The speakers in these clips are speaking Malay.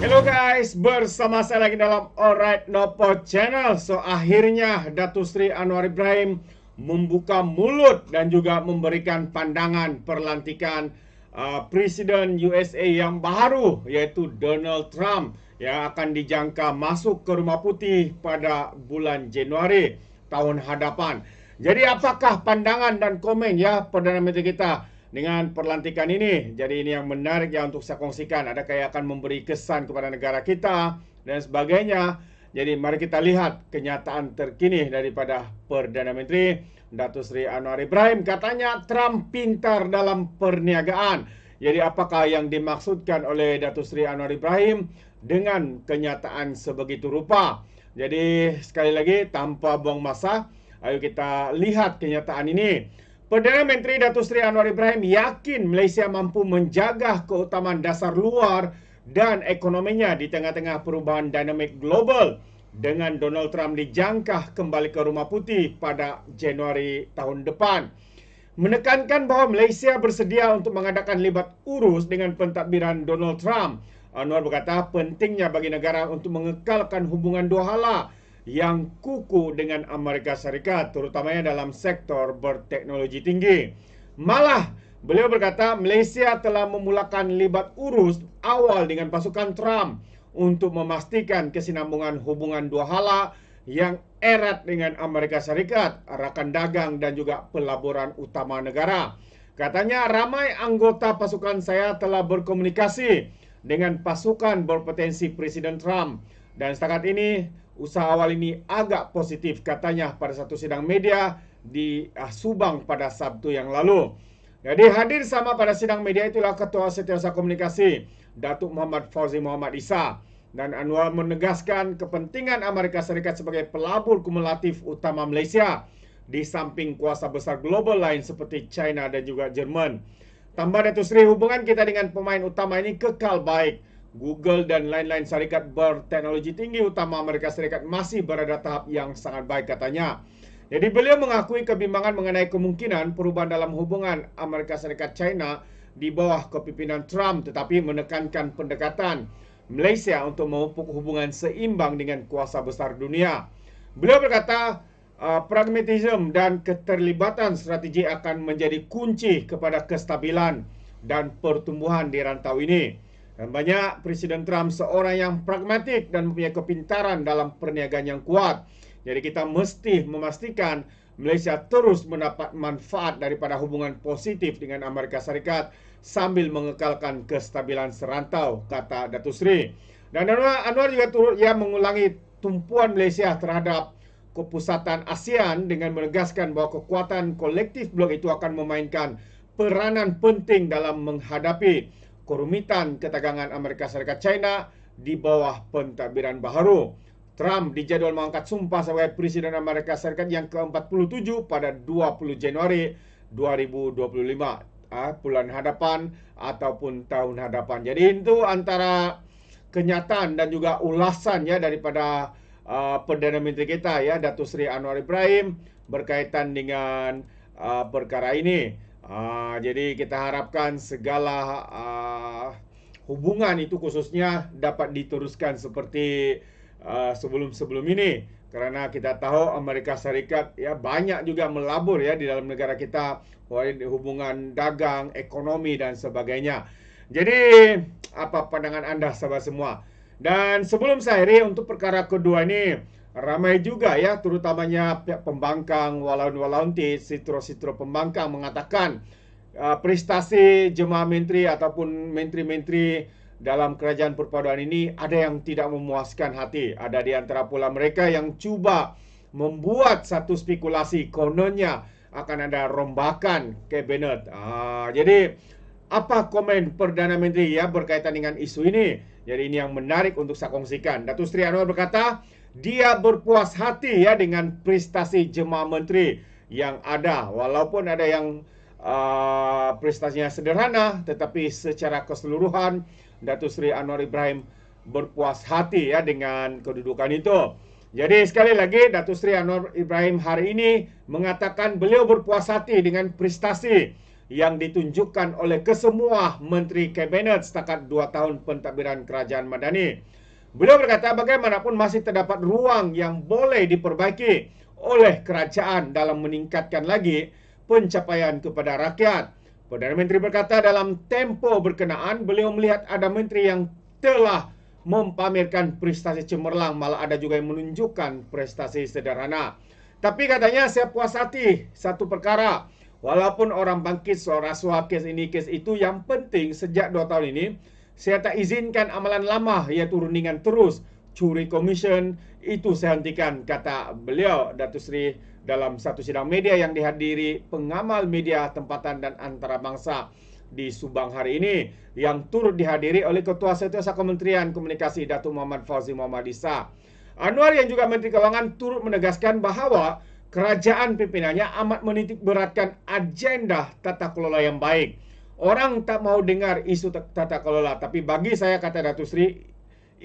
Hello guys, bersama saya lagi dalam Alright Nopo Channel. Akhirnya Datuk Seri Anwar Ibrahim membuka mulut dan juga memberikan pandangan perlantikan Presiden USA yang baru, yaitu Donald Trump, yang akan dijangka masuk ke Rumah Putih pada bulan Januari tahun hadapan. Jadi apakah pandangan dan komen ya Perdana Menteri kita dengan perlantikan ini? Jadi ini yang menarik ya untuk saya kongsikan. Adakah ia akan memberi kesan kepada negara kita dan sebagainya. Jadi mari kita lihat kenyataan terkini daripada Perdana Menteri Datuk Seri Anwar Ibrahim. Katanya Trump pintar dalam perniagaan. Jadi apakah yang dimaksudkan oleh Datuk Seri Anwar Ibrahim dengan kenyataan sebegitu rupa? Jadi sekali lagi tanpa buang masa, ayo kita lihat kenyataan ini. Perdana Menteri Datuk Seri Anwar Ibrahim yakin Malaysia mampu menjaga keutamaan dasar luar dan ekonominya di tengah-tengah perubahan dinamik global dengan Donald Trump dijangka kembali ke Rumah Putih pada Januari tahun depan. Menekankan bahawa Malaysia bersedia untuk mengadakan libat urus dengan pentadbiran Donald Trump. Anwar berkata pentingnya bagi negara untuk mengekalkan hubungan dua hala yang kukuh dengan Amerika Syarikat, terutamanya dalam sektor berteknologi tinggi. Malah, beliau berkata Malaysia telah memulakan libat urus awal dengan pasukan Trump untuk memastikan kesinambungan hubungan dua hala yang erat dengan Amerika Syarikat, rakan dagang dan juga pelaburan utama negara. Katanya ramai anggota pasukan saya telah berkomunikasi dengan pasukan berpotensi Presiden Trump. Dan setakat ini, usaha awal ini agak positif, katanya pada satu sidang media di Subang pada Sabtu yang lalu. Jadi hadir sama pada sidang media itulah Ketua Setiausaha Komunikasi Datuk Muhammad Fauzi Muhammad Isa. Dan Anwar menegaskan kepentingan Amerika Serikat sebagai pelabur kumulatif utama Malaysia di samping kuasa besar global lain seperti China dan juga Jerman. Tambah Datuk Seri, hubungan kita dengan pemain utama ini kekal baik. Google dan lain-lain syarikat berteknologi tinggi utama Amerika Serikat masih berada tahap yang sangat baik, katanya. Jadi beliau mengakui kebimbangan mengenai kemungkinan perubahan dalam hubungan Amerika Serikat-China di bawah kepimpinan Trump, tetapi menekankan pendekatan Malaysia untuk memupuk hubungan seimbang dengan kuasa besar dunia. Beliau berkata pragmatisme dan keterlibatan strategi akan menjadi kunci kepada kestabilan dan pertumbuhan di rantau ini. Dan banyak Presiden Trump seorang yang pragmatik dan mempunyai kepintaran dalam perniagaan yang kuat. Jadi kita mesti memastikan Malaysia terus mendapat manfaat daripada hubungan positif dengan Amerika Serikat sambil mengekalkan kestabilan serantau, kata Datuk Seri. Dan Anwar juga turut mengulangi tumpuan Malaysia terhadap kepusatan ASEAN dengan menegaskan bahawa kekuatan kolektif blok itu akan memainkan peranan penting dalam menghadapi kerumitan ketegangan Amerika Serikat China di bawah pentadbiran baharu. Trump dijadual mengangkat sumpah sebagai Presiden Amerika Serikat yang ke-47 pada 20 Januari 2025, bulan hadapan ataupun tahun hadapan. Jadi itu antara kenyataan dan juga ulasan ya daripada Perdana Menteri kita ya Datuk Seri Anwar Ibrahim berkaitan dengan perkara ini. Jadi kita harapkan segala hubungan itu khususnya dapat diteruskan seperti sebelum-sebelum ini, karena kita tahu Amerika Serikat ya banyak juga melabur ya di dalam negara kita, hubungan dagang, ekonomi dan sebagainya. Jadi apa pandangan anda sahabat semua? Dan sebelum saya akhiri untuk perkara kedua ini, ramai juga ya terutamanya pihak pembangkang, walaun-walaunti, sitro-sitro pembangkang mengatakan prestasi jemaah menteri ataupun menteri-menteri dalam kerajaan perpaduan ini ada yang tidak memuaskan hati. Ada di antara pula mereka yang cuba membuat satu spekulasi kononnya akan ada rombakan kabinet. Jadi apa komen Perdana Menteri ya berkaitan dengan isu ini? Jadi ini yang menarik untuk saya kongsikan. Datuk Seri Anwar berkata dia berpuas hati ya dengan prestasi jemaah menteri yang ada, walaupun ada yang prestasinya sederhana, tetapi secara keseluruhan Datuk Seri Anwar Ibrahim berpuas hati ya dengan kedudukan itu. Jadi sekali lagi Datuk Seri Anwar Ibrahim hari ini mengatakan beliau berpuas hati dengan prestasi yang ditunjukkan oleh kesemua Menteri Kabinet setakat 2 tahun pentadbiran Kerajaan Madani. Beliau berkata bagaimanapun masih terdapat ruang yang boleh diperbaiki oleh kerajaan dalam meningkatkan lagi pencapaian kepada rakyat. Perdana Menteri berkata dalam tempo berkenaan beliau melihat ada menteri yang telah mempamerkan prestasi cemerlang, malah ada juga yang menunjukkan prestasi sederhana. Tapi katanya saya puas hati satu perkara, walaupun orang bangkit soal rasuah kes ini kes itu, yang penting sejak 2 tahun ini saya tak izinkan amalan lama iaitu rundingan terus, curi komisen itu saya hentikan, kata beliau Datuk Seri dalam satu sidang media yang dihadiri pengamal media tempatan dan antarabangsa di Subang hari ini, yang turut dihadiri oleh Ketua Setiausaha Kementerian Komunikasi Datuk Muhammad Fauzi Muhammad Isa. Anwar yang juga Menteri Kewangan turut menegaskan bahawa kerajaan pimpinannya amat menitik beratkan agenda tata kelola yang baik. Orang tak mau dengar isu tata kelola, tapi bagi saya, kata Datuk Seri,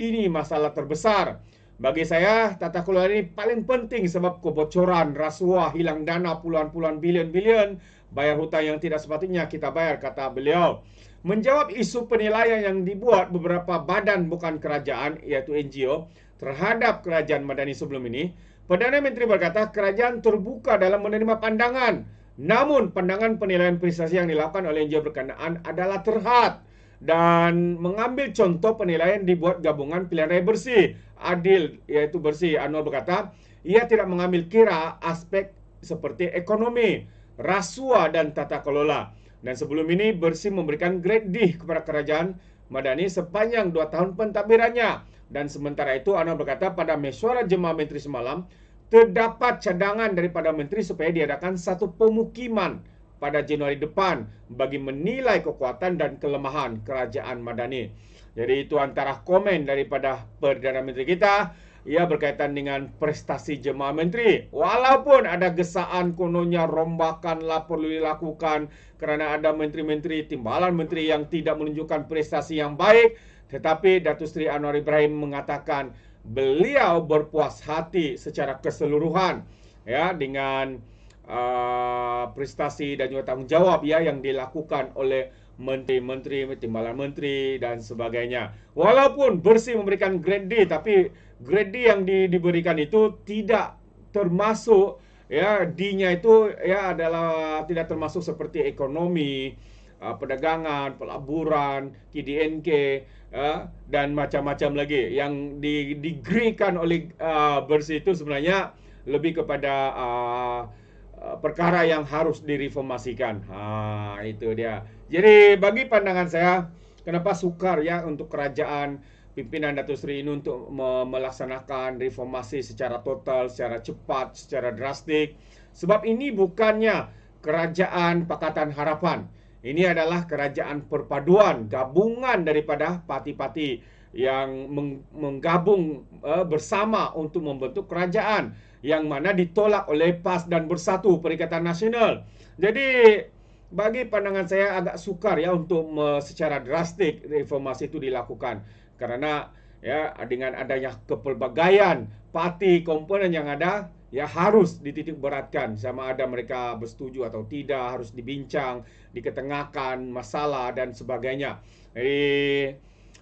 ini masalah terbesar. Bagi saya, tata kelola ini paling penting sebab kebocoran, rasuah, hilang dana puluhan-puluhan bilion-bilion, bayar hutang yang tidak sepatutnya kita bayar, kata beliau. Menjawab isu penilaian yang dibuat beberapa badan bukan kerajaan, iaitu NGO, terhadap Kerajaan Madani sebelum ini, Perdana Menteri berkata kerajaan terbuka dalam menerima pandangan. Namun, pandangan penilaian prestasi yang dilakukan oleh NGO berkenaan adalah terhad dan mengambil contoh penilaian dibuat gabungan pilihan raya bersih, adil, iaitu bersih. Anwar berkata, ia tidak mengambil kira aspek seperti ekonomi, rasuah dan tata kelola. Dan sebelum ini bersih memberikan grade D kepada Kerajaan Madani sepanjang 2 tahun pentadbirannya. Dan sementara itu Anwar berkata pada mesyuarat jemaah menteri semalam terdapat cadangan daripada menteri supaya diadakan satu pemukiman pada Januari depan bagi menilai kekuatan dan kelemahan Kerajaan Madani. Jadi itu antara komen daripada Perdana Menteri kita. Ia berkaitan dengan prestasi jemaah menteri. Walaupun ada gesaan kononnya rombakanlah perlu dilakukan kerana ada menteri-menteri, timbalan menteri yang tidak menunjukkan prestasi yang baik. Tetapi Datuk Seri Anwar Ibrahim mengatakan beliau berpuas hati secara keseluruhan ya dengan prestasi dan juga tanggungjawab ya yang dilakukan oleh menteri-menteri, timbalan menteri dan sebagainya. Walaupun bersih memberikan grade D, tapi grade D yang diberikan itu tidak termasuk ya, D-nya itu ya adalah tidak termasuk seperti ekonomi, perdagangan, pelaburan, KDNK dan macam-macam lagi. Yang digreekan oleh bersih itu sebenarnya lebih kepada perkara yang harus direformasikan. Itu dia. Jadi bagi pandangan saya, kenapa sukar ya untuk kerajaan pimpinan Datuk Seri ini untuk melaksanakan reformasi secara total, secara cepat, secara drastik. Sebab ini bukannya kerajaan Pakatan Harapan. Ini adalah kerajaan perpaduan, gabungan daripada parti-parti yang menggabung bersama untuk membentuk kerajaan yang mana ditolak oleh PAS dan Bersatu Perikatan Nasional. Jadi bagi pandangan saya agak sukar ya untuk secara drastik reformasi itu dilakukan karena ya dengan adanya kepelbagaian parti komponen yang ada ya harus dititik beratkan sama ada mereka bersetuju atau tidak, harus dibincang, diketengahkan masalah dan sebagainya. Jadi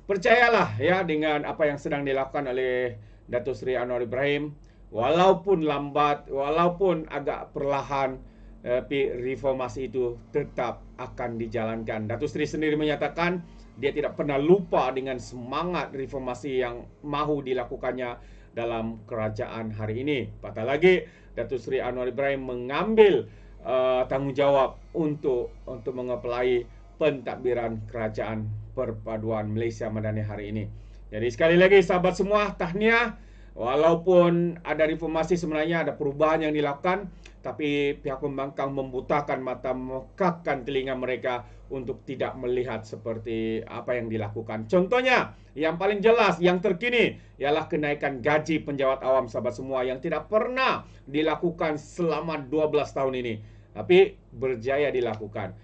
percayalah ya dengan apa yang sedang dilakukan oleh Datuk Seri Anwar Ibrahim. Walaupun lambat, walaupun agak perlahan, tapi reformasi itu tetap akan dijalankan. Datuk Seri sendiri menyatakan dia tidak pernah lupa dengan semangat reformasi yang mahu dilakukannya dalam kerajaan hari ini. Apatah lagi, Datuk Seri Anwar Ibrahim mengambil tanggungjawab untuk mengeplai pentadbiran Kerajaan Perpaduan Malaysia Madani hari ini. Jadi sekali lagi sahabat semua, tahniah. Walaupun ada reformasi sebenarnya ada perubahan yang dilakukan, tapi pihak pembangkang membutakan mata, memekakkan telinga mereka untuk tidak melihat seperti apa yang dilakukan. Contohnya, yang paling jelas, yang terkini ialah kenaikan gaji penjawat awam sahabat semua yang tidak pernah dilakukan selama 12 tahun ini. Tapi berjaya dilakukan.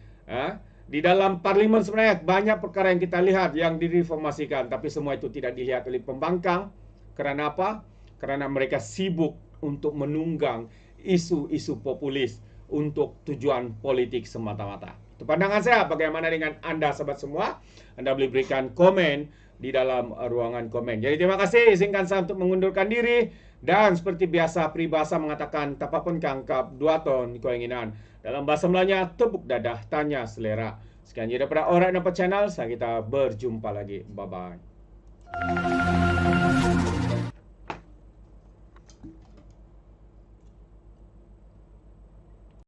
Di dalam parlimen sebenarnya banyak perkara yang kita lihat yang direformasikan, tapi semua itu tidak dilihat oleh pembangkang. Kerana apa? Kerana mereka sibuk untuk menunggang isu-isu populis untuk tujuan politik semata-mata. Itu pandangan saya. Bagaimana dengan Anda sahabat semua? Anda boleh berikan komen di dalam ruangan komen. Jadi terima kasih. Izinkan saya untuk mengundurkan diri. Dan seperti biasa peribahasa mengatakan tapapun kangkap 2 ton keinginan. Dalam bahasa Melayunya, tepuk dadah, tanya selera. Sekian je daripada Alright Nampak Channel. Saya kita berjumpa lagi. Bye-bye.